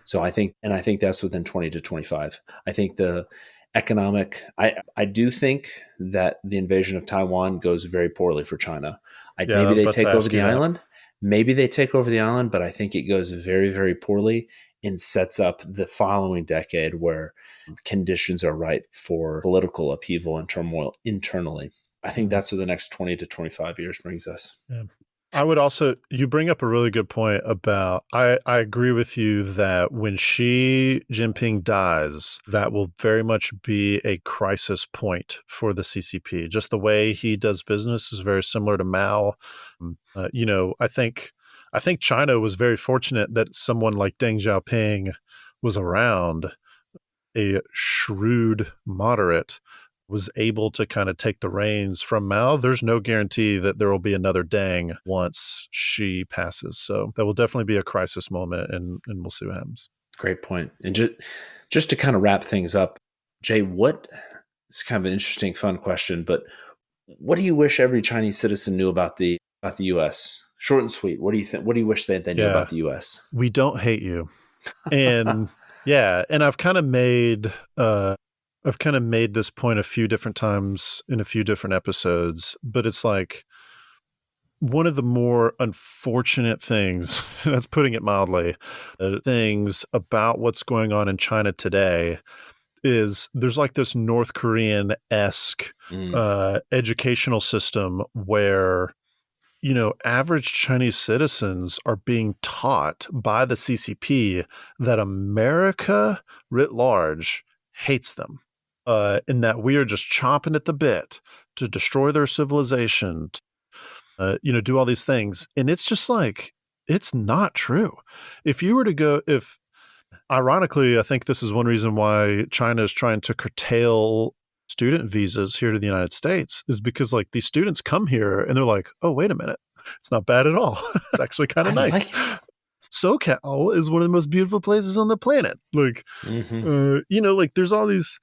So I think that's within 20 to 25. I think the economic, I do think that the invasion of Taiwan goes very poorly for China. Maybe they take over the island. Maybe they take over the island, but I think it goes very, very poorly and sets up the following decade where conditions are ripe for political upheaval and turmoil internally. I think that's where the next 20 to 25 years brings us. Yeah. I would also, you bring up a really good point about, I agree with you that when Xi Jinping dies, that will very much be a crisis point for the CCP. Just the way he does business is very similar to Mao. I think China was very fortunate that someone like Deng Xiaoping was around, a shrewd moderate was able to kind of take the reins from Mao. There's no guarantee that there will be another Deng once she passes. So that will definitely be a crisis moment, and we'll see what happens. Great point. And just to kind of wrap things up, Jay, what it's kind of an interesting, fun question, but what do you wish every Chinese citizen knew about the U.S.? Short and sweet. What do you think? What do you wish they knew about the U.S.? We don't hate you, and yeah, and I've kind of made this point a few different times in a few different episodes, but it's like one of the more unfortunate things, that's putting it mildly, things about what's going on in China today is there's like this North Korean-esque educational system where, average Chinese citizens are being taught by the CCP that America writ large hates them, and that we are just chomping at the bit to destroy their civilization, do all these things. And it's just like, it's not true. If you were to go, ironically, I think this is one reason why China is trying to curtail student visas here to the United States, is because like these students come here and they're like, oh, wait a minute, it's not bad at all. It's actually kind of nice. SoCal is one of the most beautiful places on the planet. Like, like there's all these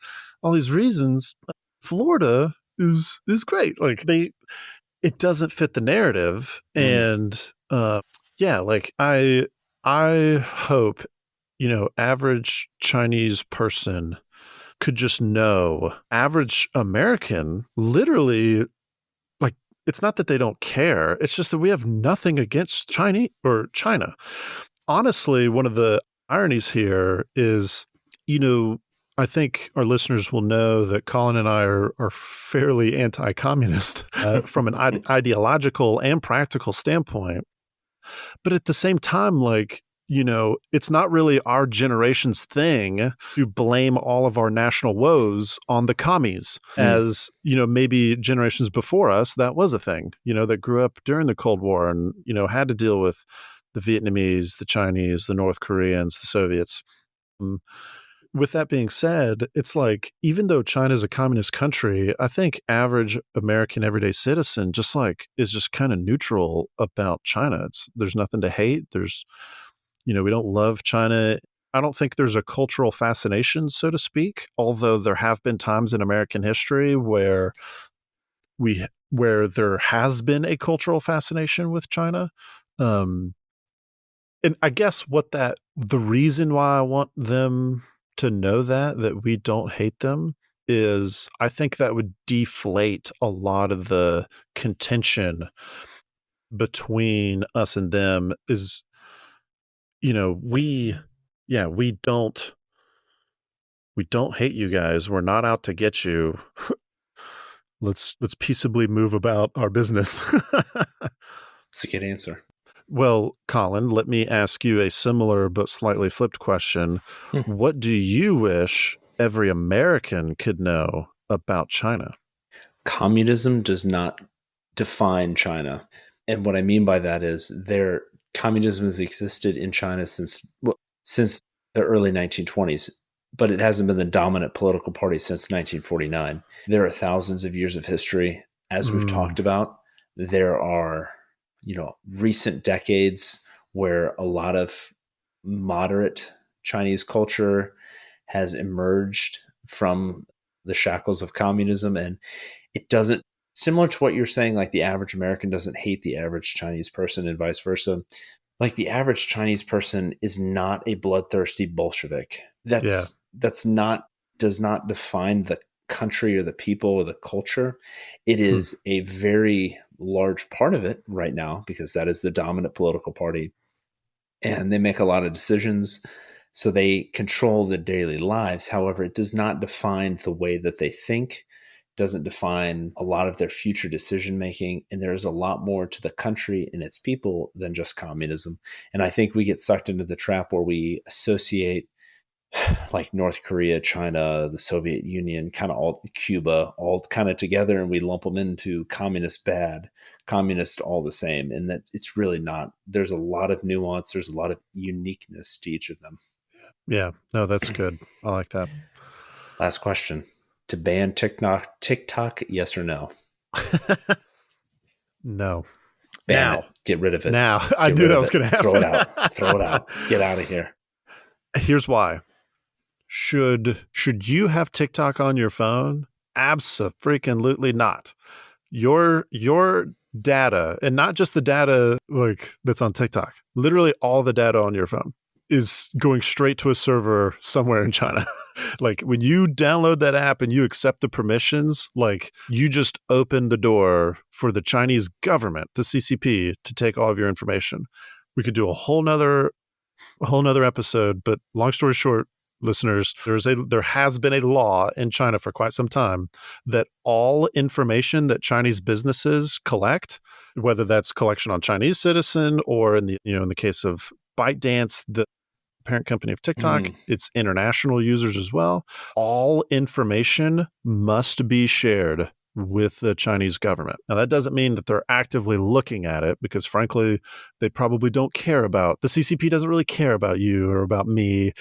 reasons. Florida is great. Like it doesn't fit the narrative. And like I hope, average Chinese person could just know, average American, literally, like, it's not that they don't care. It's just that we have nothing against China. Honestly, one of the ironies here is, I think our listeners will know that Collin and I are fairly anti-communist from an ideological and practical standpoint. But at the same time, like, it's not really our generation's thing to blame all of our national woes on the commies, as, maybe generations before us, that was a thing, that grew up during the Cold War and, had to deal with the Vietnamese, the Chinese, the North Koreans, the Soviets. With that being said, it's like, even though China is a communist country, I think average American everyday citizen is just kind of neutral about China. There's nothing to hate. We don't love China. I don't think there's a cultural fascination, so to speak, although there have been times in American history where there has been a cultural fascination with China. And I guess the reason why I want them to know that we don't hate them is I think that would deflate a lot of the contention between us and them. Is, we don't hate you guys. We're not out to get you. Let's peaceably move about our business. That's a good answer. Well, Collin, let me ask you a similar but slightly flipped question. What do you wish every American could know about China? Communism does not define China. And what I mean by that is communism has existed in China since the early 1920s, but it hasn't been the dominant political party since 1949. There are thousands of years of history. As we've talked about, there are recent decades where a lot of moderate Chinese culture has emerged from the shackles of communism. And it doesn't, similar to what you're saying, like the average American doesn't hate the average Chinese person and vice versa. Like the average Chinese person is not a bloodthirsty Bolshevik. Does not define the country or the people or the culture. It is a very large part of it right now because that is the dominant political party, and they make a lot of decisions, so they control the daily lives. However, it does not define the way that they think, doesn't define a lot of their future decision making. And there's a lot more to the country and its people than just communism. And I think we get sucked into the trap where we associate like North Korea, China, the Soviet Union, kind of all Cuba, all kind of together, and we lump them into communist bad, communist all the same. And that it's really not. There's a lot of nuance. There's a lot of uniqueness to each of them. Yeah, no, that's good. I like that. Last question. To ban TikTok, yes or no? No. Ban it. Get rid of it. Now. I knew that was going to happen. Throw it out. Throw it out. Get out of here. Here's why. Should you have TikTok on your phone? Abso-freaking-lutely not. Your data, and not just the data like that's on TikTok, literally all the data on your phone is going straight to a server somewhere in China. Like when you download that app and you accept the permissions, like you just open the door for the Chinese government, the CCP, to take all of your information. We could do a whole nother episode, but long story short, listeners, there has been a law in China for quite some time that all information that Chinese businesses collect, whether that's collection on Chinese citizen or in the case of ByteDance, the parent company of TikTok, it's international users as well. All information must be shared with the Chinese government. Now, that doesn't mean that they're actively looking at it, because frankly, they probably don't care about, the CCP doesn't really care about you or about me.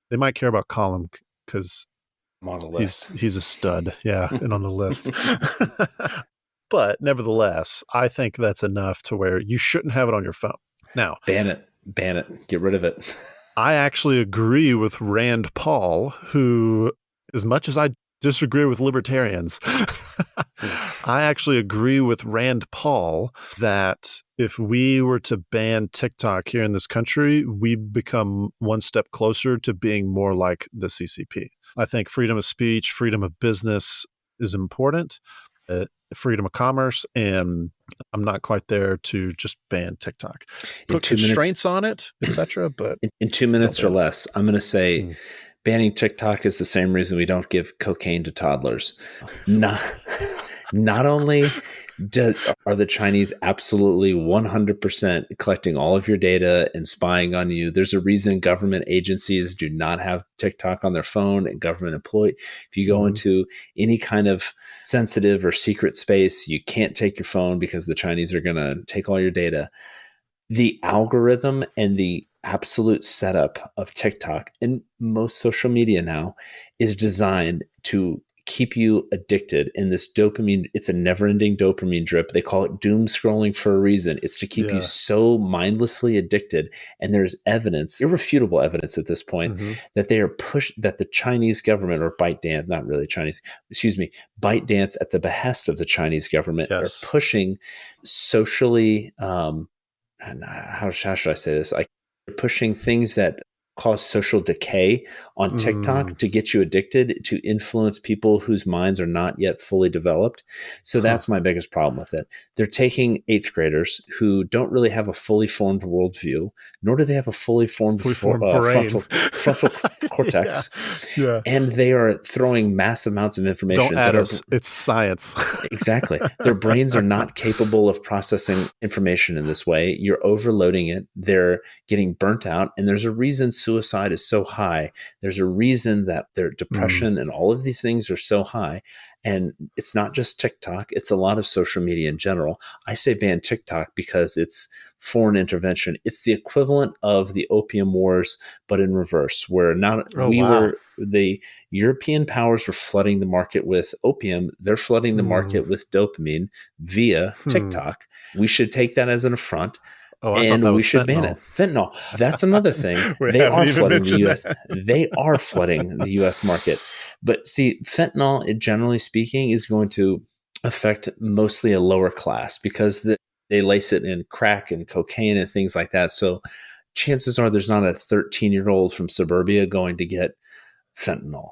They might care about Collin because he's a stud. Yeah, and on the list. But nevertheless, I think that's enough to where you shouldn't have it on your phone. Now, ban it, get rid of it. I actually agree with Rand Paul, who, as much as I disagree with libertarians, I actually agree with Rand Paul that if we were to ban TikTok here in this country, we become one step closer to being more like the CCP. I think freedom of speech, freedom of business is important, freedom of commerce, and I'm not quite there to just ban TikTok. Put constraints on it, etc. But in 2 minutes or less, I'm going to say banning TikTok is the same reason we don't give cocaine to toddlers. Not only are the Chinese absolutely 100% collecting all of your data and spying on you, there's a reason government agencies do not have TikTok on their phone and government employee. If you go into any kind of sensitive or secret space, you can't take your phone because the Chinese are going to take all your data. The algorithm and the absolute setup of TikTok and most social media now is designed to keep you addicted in this dopamine. It's a never-ending dopamine drip. They call it doom scrolling for a reason. It's to keep you so mindlessly addicted. And there's evidence, irrefutable evidence at this point, that they are that the Chinese government, or ByteDance, not really Chinese, ByteDance at the behest of the Chinese government are pushing socially, how should I say this? They're pushing things that cause social decay on TikTok to get you addicted, to influence people whose minds are not yet fully developed. So that's my biggest problem with it. They're taking 8th graders who don't really have a fully formed worldview, nor do they have a fully formed frontal cortex. And they are throwing massive amounts of information. Don't add us. It's science. Exactly. Their brains are not capable of processing information in this way. You're overloading it. They're getting burnt out. And there's a reason suicide is so high. There's a reason that their depression and all of these things are so high. And it's not just TikTok. It's a lot of social media in general. I say ban TikTok because it's foreign intervention. It's the equivalent of the opium wars, but in reverse, where the European powers were flooding the market with opium. They're flooding the market with dopamine via TikTok. We should take that as an affront. And we should ban it. Fentanyl. That's another thing. They are flooding the U.S. They are flooding the U.S. market. But see, fentanyl, generally speaking, is going to affect mostly a lower class because they lace it in crack and cocaine and things like that. So chances are there's not a 13-year-old from suburbia going to get fentanyl.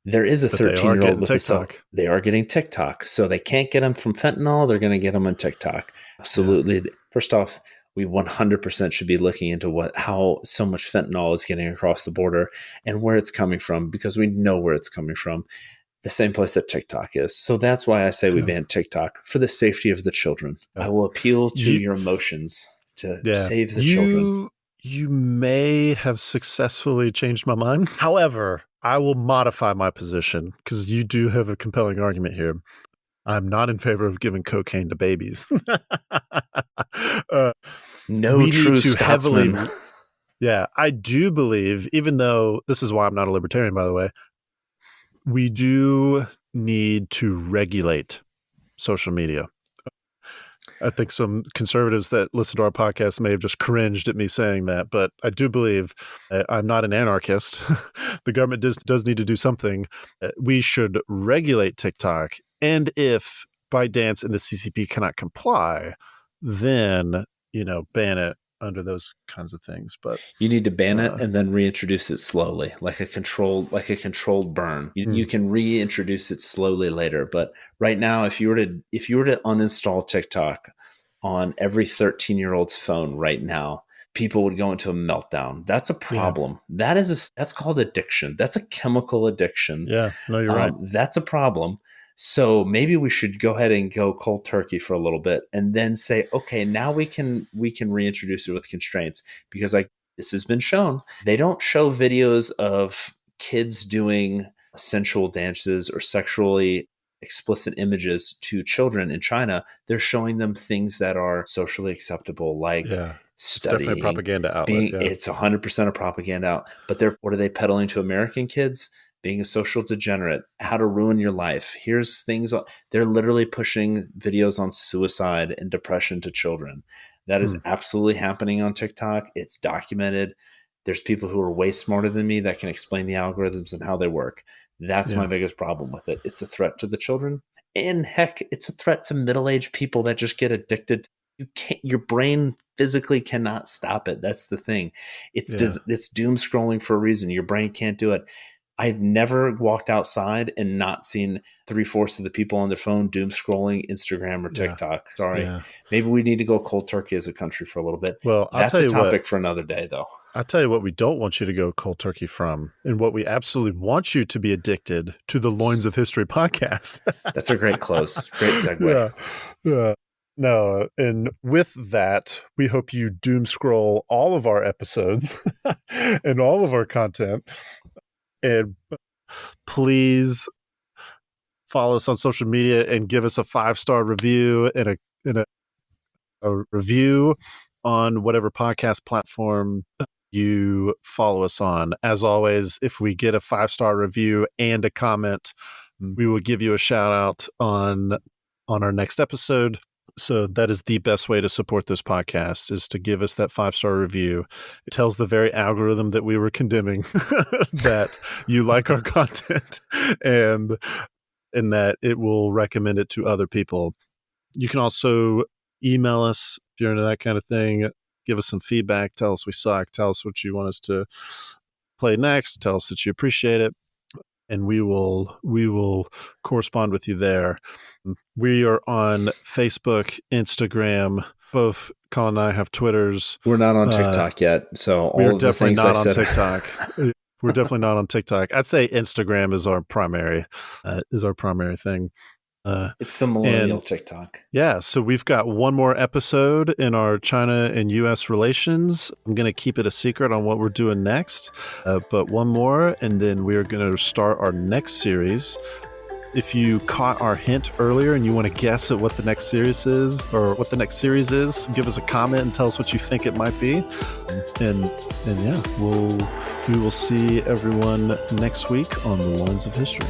There is a 13-year-old with TikTok. They are getting TikTok. So they can't get them from fentanyl. They're going to get them on TikTok. Absolutely. Yeah. First off, we 100% should be looking into how so much fentanyl is getting across the border and where it's coming from, because we know where it's coming from. the same place that TikTok is. So that's why I say we Yeah. ban TikTok, for the safety of the children. Yeah. I will appeal to your emotions to save the children. You may have successfully changed my mind. However, I will modify my position because you do have a compelling argument here. I'm not in favor of giving cocaine to babies. No true Scotsman. Yeah, I do believe, even though this is why I'm not a libertarian, by the way, we do need to regulate social media. I think some conservatives that listen to our podcast may have just cringed at me saying that, but I do believe I'm not an anarchist. The government does need to do something. We should regulate TikTok. And if ByteDance and the CCP cannot comply, then, ban it under those kinds of things. But you need to ban it and then reintroduce it slowly, like a controlled burn. You can reintroduce it slowly later. But right now, if you were to uninstall TikTok on every 13-year-old's phone right now, people would go into a meltdown. That's a problem. Yeah. That's called addiction. That's a chemical addiction. Yeah, no, you're right. That's a problem. So maybe we should go ahead and go cold turkey for a little bit and then say, okay, now we can reintroduce it with constraints, because this has been shown. They don't show videos of kids doing sensual dances or sexually explicit images to children in China. They're showing them things that are socially acceptable, like studying. It's definitely a propaganda outlet. It's 100% a propaganda out. But what are they peddling to American kids? Being a social degenerate, how to ruin your life. Here's things. They're literally pushing videos on suicide and depression to children. That is absolutely happening on TikTok. It's documented. There's people who are way smarter than me that can explain the algorithms and how they work. That's my biggest problem with it. It's a threat to the children. And heck, it's a threat to middle-aged people that just get addicted. Your brain physically cannot stop it. That's the thing. It's doom scrolling for a reason. Your brain can't do it. I've never walked outside and not seen 3/4 of the people on their phone doom scrolling Instagram or TikTok. Yeah. Sorry. Yeah. Maybe we need to go cold turkey as a country for a little bit. Well, that's a topic for another day, though. I'll tell you what we don't want you to go cold turkey from, and what we absolutely want you to be addicted to, the Loins of History podcast. That's a great close. Great segue. Yeah. No, and with that, we hope you doom scroll all of our episodes and all of our content. And please follow us on social media and give us a 5-star review and a review on whatever podcast platform you follow us on. As always, if we get a 5-star review and a comment, we will give you a shout out on our next episode. So that is the best way to support this podcast, is to give us that 5-star review. It tells the very algorithm that we were condemning that you like our content, and that it will recommend it to other people. You can also email us if you're into that kind of thing. Give us some feedback. Tell us we suck. Tell us what you want us to play next. Tell us that you appreciate it. And we will correspond with you there. We are on Facebook, Instagram. Both Collin and I have Twitters. We're not on TikTok yet, so we're definitely not on TikTok. We're definitely not on TikTok. I'd say Instagram is our primary thing. It's the millennial TikTok. Yeah, so we've got one more episode in our China and U.S. relations. I'm going to keep it a secret on what we're doing next, but one more, and then we're going to start our next series. If you caught our hint earlier and you want to guess at what the next series is, give us a comment and tell us what you think it might be. And yeah, we will see everyone next week on the Loins of History.